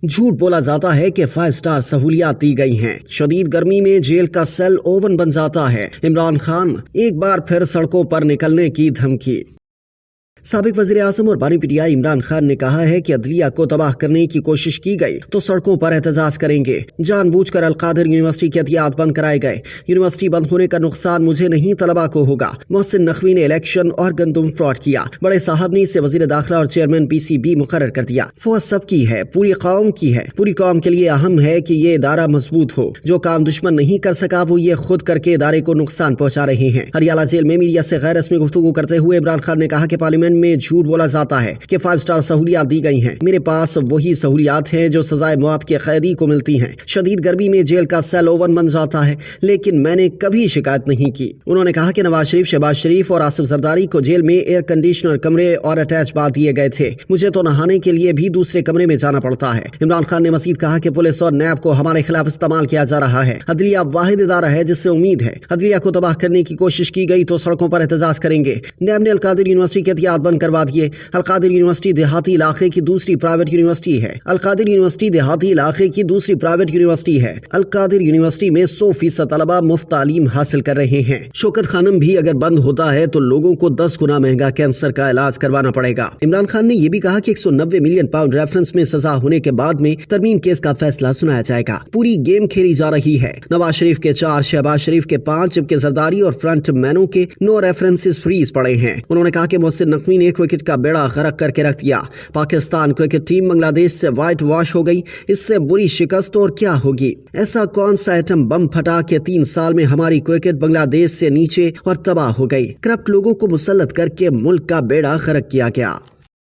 झूठ बोला जाता है कि 5 स्टार सहूलियात दी गई हैं। शदीद गर्मी में जेल का सेल ओवन बन जाता है। इमरान खान एक बार फिर सड़कों पर निकलने की धमकी। साबिक वज़ीर आज़म और बानी पीटीआई इमरान खान ने कहा है कि अदलिया को तबाह करने की कोशिश की गई तो सड़कों पर एहतजाज करेंगे। जानबूझकर अलकादिर यूनिवर्सिटी के एहतियात बंद कराए गए। यूनिवर्सिटी बंद होने का नुकसान मुझे नहीं तलबा को होगा। मोहसिन नकवी ने इलेक्शन और गंदुम फ्रॉड किया। बड़े साहब ने इसे वज़ीर दाखिला और चेयरमैन PCB मुकर्रर कर दिया। फौज सबकी है, पूरी कौम की है। पूरी कौम के लिए अहम है कि ये इदारा मजबूत हो। जो काम दुश्मन नहीं कर सका वो ये खुद करके इदारे को नुकसान पहुंचा रहे हैं। हरियाणा जेल में मीडिया से गैर रस्मी गुफ्तगू करते हुए इमरान खान ने कहा कि पार्लियामेंट में झूठ बोला जाता है कि 5 स्टार सहूलियात दी गई हैं। मेरे पास वही सहूलियात हैं जो सजाए मौत के कैदी को मिलती हैं। शदीद गर्मी में जेल का सेल ओवन बन जाता है, लेकिन मैंने कभी शिकायत नहीं की। उन्होंने कहा कि नवाज शरीफ, शहबाज शरीफ और आसिफ जरदारी को जेल में एयर कंडीशनर कमरे और अटैच बाथ दिए गए थे। मुझे तो नहाने के लिए भी दूसरे कमरे में जाना पड़ता है। इमरान खान ने मजीद कहा कि पुलिस और नैब को हमारे खिलाफ इस्तेमाल किया जा रहा है। अदलिया वाहिद इदारा है जिससे उम्मीद है। अदलिया को तबाह करने की कोशिश की गई तो सड़कों पर एहतजाज करेंगे। नैब ने अलकादिर यूनिवर्सिटी के एहतियात बंद करवा दिए। अलकादिर यूनिवर्सिटी देहाती इलाके की दूसरी प्राइवेट यूनिवर्सिटी है। अलकादिर यूनिवर्सिटी देहाती इलाके की दूसरी प्राइवेट यूनिवर्सिटी है। अलकादिर यूनिवर्सिटी में 100% तलबा मुफ्त तालीम हासिल कर रहे हैं। शौकत खानम भी अगर बंद होता है तो लोगों को 10 गुना महंगा कैंसर का इलाज करवाना पड़ेगा। इमरान खान ने यह भी कहा कि 190 मिलियन पाउंड रेफरेंस में सजा होने के बाद में तरमीम केस का फैसला सुनाया जाएगा। पूरी गेम खेली जा रही है। नवाज शरीफ के 4, शहबाज शरीफ के 5, जबकि जरदारी और फ्रंट मैनों के 9 रेफरेंसेस फ्रीज पड़े हैं। उन्होंने कहा कि मोहसिन नकवी ने क्रिकेट का बेड़ा गर्क करके रख दिया। पाकिस्तान क्रिकेट टीम बांग्लादेश से व्हाइट वॉश हो गई। इससे बुरी शिकस्त और क्या होगी। ऐसा कौन सा एटम बम फटा कि 3 साल में हमारी क्रिकेट बांग्लादेश से नीचे और तबाह हो गई। करप्ट लोगों को मुसल्लत करके मुल्क का बेड़ा गर्क किया गया।